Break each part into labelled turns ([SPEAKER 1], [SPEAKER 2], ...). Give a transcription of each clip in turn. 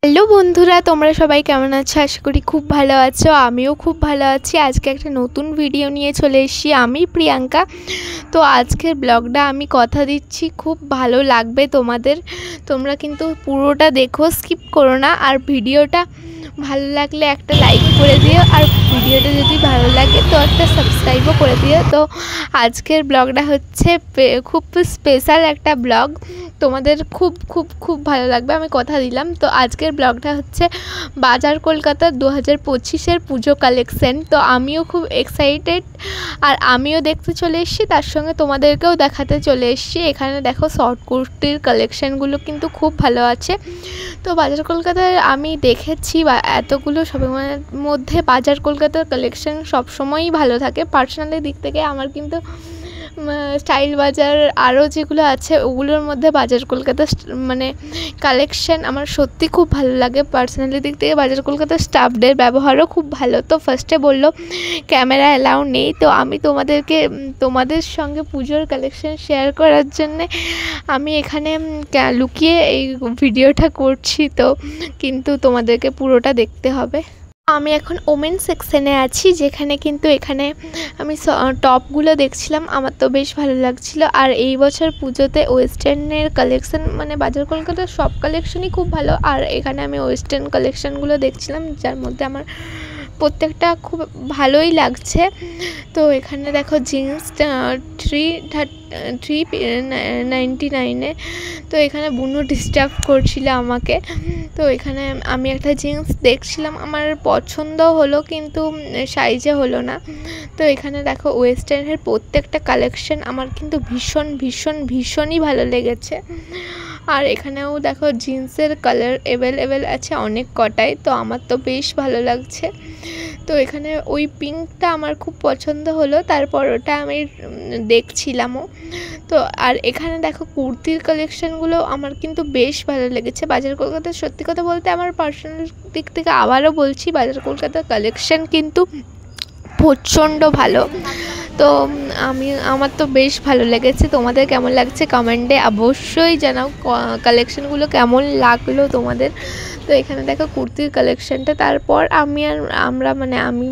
[SPEAKER 1] Hello বন্ধুরা, তোমরা সবাই কেমন আছো? আশা করি খুব ভালো আছো। আমিও খুব ভালো আছি। আজকে একটা নতুন ভিডিও নিয়ে চলে এসেছি। আমি প্রিয়াঙ্কা। তো আজকের ব্লগটা আমি কথা দিচ্ছি খুব ভালো লাগবে তোমাদের। তোমরা কিন্তু পুরোটা দেখো, স্কিপ করো না। আর ভিডিওটা ভালো লাগলে একটা লাইক করে দিও, আর ভিডিওটা যদি ভালো লাগে তো একটা সাবস্ক্রাইবও করে দিও। তো আজকের ব্লগটা হচ্ছে খুব স্পেশাল একটা ব্লগ, তোমাদের খুব খুব খুব ভালো লাগবে, আমি কথা দিলাম। তো আজকের ব্লগটা হচ্ছে বাজার কলকাতা 2025-এর পুজো কালেকশন। তো আমিও খুব এক্সাইটেড, আর আমিও দেখতে চলে এসেছি, তার সঙ্গে তোমাদেরকেও দেখাতে চলে এসেছি। এখানে দেখো শর্ট কুর্তির কালেকশানগুলো কিন্তু খুব ভালো আছে। তো বাজার কলকাতায় আমি দেখেছি বা এতগুলো শপিংয়ের মধ্যে বাজার কলকাতার কালেকশান সবসময়ই ভালো থাকে। পার্সোনালি দিক থেকে আমার কিন্তু স্টাইল বাজার আরও যেগুলো আছে ওগুলোর মধ্যে বাজার কলকাতা মানে কালেকশান আমার সত্যি খুব ভালো লাগে। পার্সোনালি দিক থেকে বাজার কলকাতার স্টাফদের ব্যবহারও খুব ভালো। তো ফার্স্টে বললো ক্যামেরা অ্যালাউ নেই, তো আমি তোমাদের সঙ্গে পুজোর কালেকশান শেয়ার করার জন্যে আমি এখানে লুকিয়ে এই ভিডিওটা করছি। তো কিন্তু তোমাদেরকে পুরোটা দেখতে হবে। আমি এখন ওমেন সেকশানে আছি, যেখানে কিন্তু এখানে আমি টপগুলো দেখছিলাম, আমার তো বেশ ভালো লাগছিলো। আর এই বছর পুজোতে ওয়েস্টার্নের কালেকশান মানে বাজার কলকাতার সব কালেকশানই খুব ভালো। আর এখানে আমি ওয়েস্টার্ন কালেকশানগুলো দেখছিলাম, যার মধ্যে আমার প্রত্যেকটা খুব ভালোই লাগছে। তো এখানে দেখো জিন্স 399-এ। তো এখানে বুনু ডিস্টার্ব করছিল আমাকে। তো এখানে আমি একটা জিন্স দেখছিলাম, আমার পছন্দ হলো কিন্তু সাইজে হলো না। তো এখানে দেখো ওয়েস্টার্নের প্রত্যেকটা কালেকশন আমার কিন্তু ভীষণ ভীষণ ভীষণই ভালো লেগেছে। আর এখানেও দেখো জিন্সের কালার অ্যাভেলেবেল আছে অনেক কটাই, তো আমার তো বেশ ভালো লাগছে। তো এখানে ওই পিঙ্কটা আমার খুব পছন্দ হলো, তারপর ওটা আমি দেখছিলামও। তো আর এখানে দেখো কুর্তির কালেকশানগুলো আমার কিন্তু বেশ ভালো লেগেছে। বাজার কলকাতার সত্যি কথা বলতে আমার পার্সোনাল দিক থেকে আবারও বলছি, বাজার কলকাতার কালেকশান কিন্তু প্রচণ্ড ভালো। তো আমার তো বেশ ভালো লেগেছে। তোমাদের কেমন লাগছে কমেন্টে অবশ্যই জানাও, কালেকশানগুলো কেমন লাগলো তোমাদের। তো এখানে দেখো কুর্তির কালেকশানটা। তারপর আমি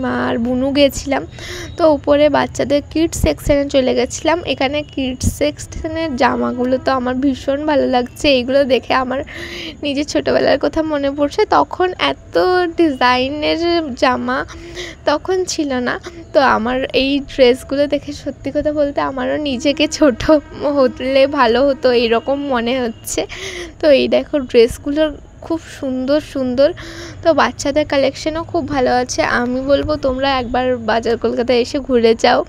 [SPEAKER 1] মা আর বুনু গেছিলাম। তো উপরে বাচ্চাদের কিডস সেকশানে চলে গেছিলাম। এখানে কিডস সেকশানের জামাগুলো তো আমার ভীষণ ভালো লাগছে। এইগুলো দেখে আমার নিজের ছোটোবেলার কথা মনে পড়ছে। তখন এত ডিজাইনের জামা তখন ছিল না। তো আমার এই ড্রেসগুলো দেখে সত্যি কথা বলতে আমারও নিজেকে ছোট হলে ভালো হতো এরকম মনে হচ্ছে। তো এই দেখো ড্রেসগুলো খুব সুন্দর সুন্দর। তো বাচ্চাদের কালেকশানও খুব ভালো আছে। আমি বলবো তোমরা একবার বাজার কলকাতায় এসে ঘুরে যাও।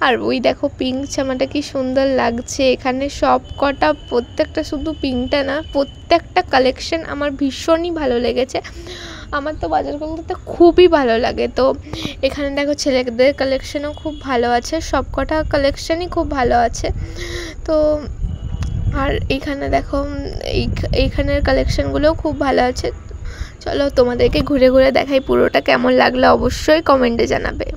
[SPEAKER 1] আর ওই দেখো পিঙ্ক জামাটা কি সুন্দর লাগছে। এখানে সব কটা প্রত্যেকটা, শুধু পিঙ্কটা না, প্রত্যেকটা কালেকশান আমার ভীষণই ভালো লেগেছে। আমার তো বাজার কলকাতা খুবই ভালো লাগে। তো এখানে দেখো ছেলেদের কালেকশানও খুব ভালো আছে, সব কটা কালেকশানই খুব ভালো আছে। তো আর এইখানে দেখো এইখানের কালেকশানগুলোও খুব ভালো আছে। চলো তোমাদেরকে ঘুরে ঘুরে দেখাই, পুরোটা কেমন লাগলো অবশ্যই কমেন্টে জানাবে।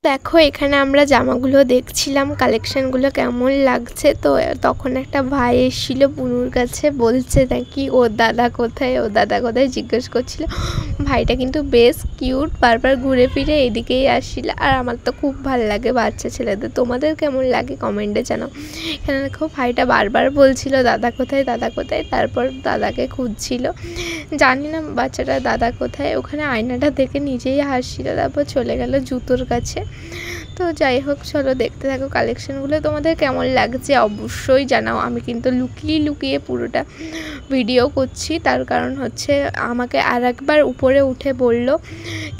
[SPEAKER 1] দেখো এখানে আমরা জামাগুলো দেখছিলাম, কালেকশানগুলো কেমন লাগছে। তো তখন একটা ভাই এসেছিলো বুনুর কাছে, বলছে নাকি ও দাদা কোথায়, ও দাদা কোথায় জিজ্ঞেস করছিল। ভাইটা কিন্তু বেশ কিউট, বারবার ঘুরে ফিরে এদিকেই আসছিল। আর আমার তো খুব ভালো লাগে বাচ্চা ছেলেদের, তোমাদের কেমন লাগে কমেন্টে জানাও। এখানে দেখো ভাইটা বারবার বলছিল দাদা কোথায়, দাদা কোথায়, তারপর দাদাকে খুঁজছিল। জানি না বাচ্চাটা দাদা কোথায়, ওখানে আয়নাটা দেখে নিজেই হাসছিল, তারপর চলে গেল জুতোর কাছে। তো যাই হোক, চলো দেখতে থাকো কালেকশানগুলো, তোমাদের কেমন লাগছে অবশ্যই জানাও। আমি কিন্তু লুকিয়ে লুকিয়ে পুরোটা ভিডিও করছি, তার কারণ হচ্ছে আমাকে আর একবার উপরে উঠে বললো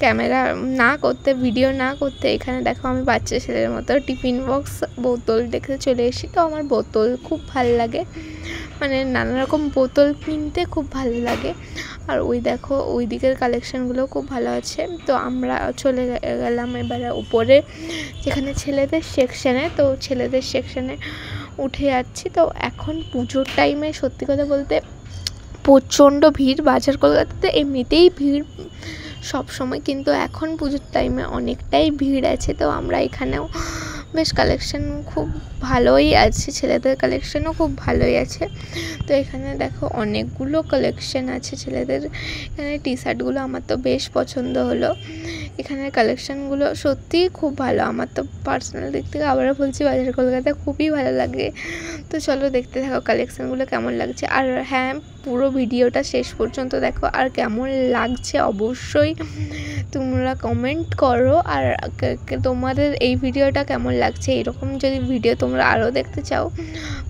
[SPEAKER 1] ক্যামেরা না করতে, ভিডিও না করতে। এখানে দেখো আমি বাচ্চা ছেলের মতো টিফিন বক্স, বোতল দেখতে চলে এসেছি। তো আমার বোতল খুব ভালো লাগে, মানে নানা রকম বোতল কিনতে খুব ভালো লাগে। আর ওই দেখো ওই দিকের কালেকশানগুলো খুব ভালো আছে। তো আমরা চলে গেলাম এবারে উপরে, যেখানে ছেলেদের সেকশানে। তো ছেলেদের সেকশানে উঠে যাচ্ছি। তো এখন পুজোর টাইমে সত্যি কথা বলতে প্রচণ্ড ভিড়, বাজার কলকাতাতে এমনিতেই ভিড় সব সময়, কিন্তু এখন পুজোর টাইমে অনেকটাই ভিড় আছে। তো আমরা এখানেও বেশ কালেকশান খুব ভালোই আছে, ছেলেদের কালেকশানও খুব ভালোই আছে। তো এখানে দেখো অনেকগুলো কালেকশান আছে ছেলেদের। এখানে টি শার্টগুলো আমার তো বেশ পছন্দ হলো। এখানের কালেকশানগুলো সত্যিই খুব ভালো, আমার তো পার্সোনাল দিক থেকে আবারও বলছি বাজার কলকাতা খুবই ভালো লাগে। তো চলো দেখতে থাকো কালেকশানগুলো কেমন লাগছে। আর হ্যাঁ, পুরো ভিডিওটা শেষ পর্যন্ত দেখো, আর কেমন লাগছে অবশ্যই তোমরা কমেন্ট করো। আর তোমাদের এই ভিডিওটা কেমন লাগছে, এরকম যদি ভিডিও তোমরা আরও দেখতে চাও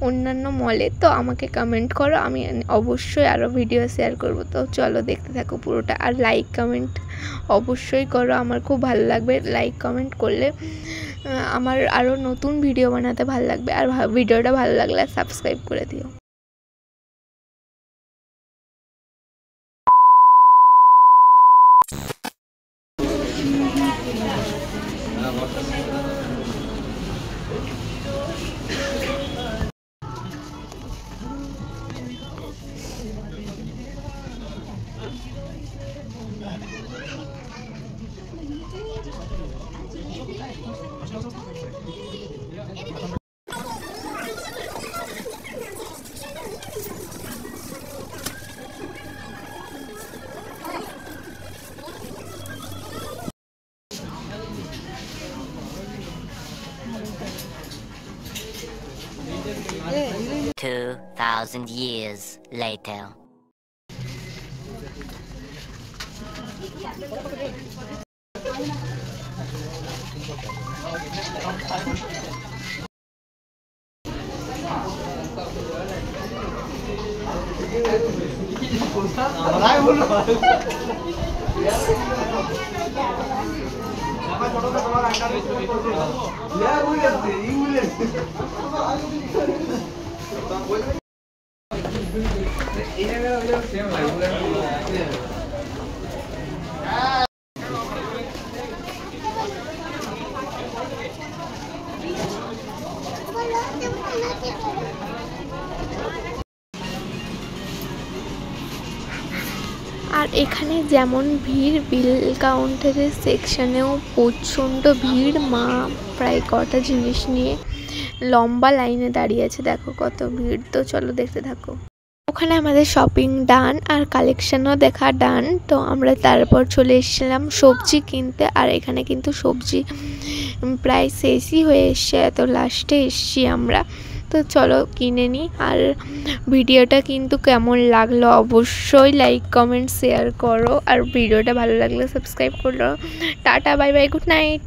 [SPEAKER 1] অন্যান্য মলে, তো আমাকে কমেন্ট করো, আমি অবশ্যই আরও ভিডিও শেয়ার করব। তো চলো দেখতে থাকো পুরোটা, আর লাইক কমেন্ট অবশ্যই করো, আমার খুব ভালো লাগবে। লাইক কমেন্ট করলে আমার আরও নতুন ভিডিও বানাতে ভালো লাগবে। আর ভিডিওটা ভালো লাগলে সাবস্ক্রাইব করে দিও।
[SPEAKER 2] $2,000 years later.
[SPEAKER 1] আর এখানে যেমন ভিড়, বিল কাউন্টারের সেকশানেও প্রচণ্ড ভিড়। মা প্রায় কটা জিনিস নিয়ে লম্বা লাইনে দাঁড়িয়ে আছে, দেখো কত ভিড়। তো চলো দেখতে থাকো। ওখানে আমাদের শপিং ডান আর কালেকশানও দেখা ডান। তো আমরা তারপর চলে এসেছিলাম সবজি কিনতে। আর এখানে কিন্তু সবজি প্রায় শেষই হয়ে এসছে, এত লাস্টে এসছি আমরা। তো চলো কিনে নিই। আর ভিডিওটা কিন্তু কেমন লাগলো অবশ্যই লাইক কমেন্ট শেয়ার করো। আর ভিডিওটা ভালো লাগলে সাবস্ক্রাইব করো। Tata, bye bye, good night.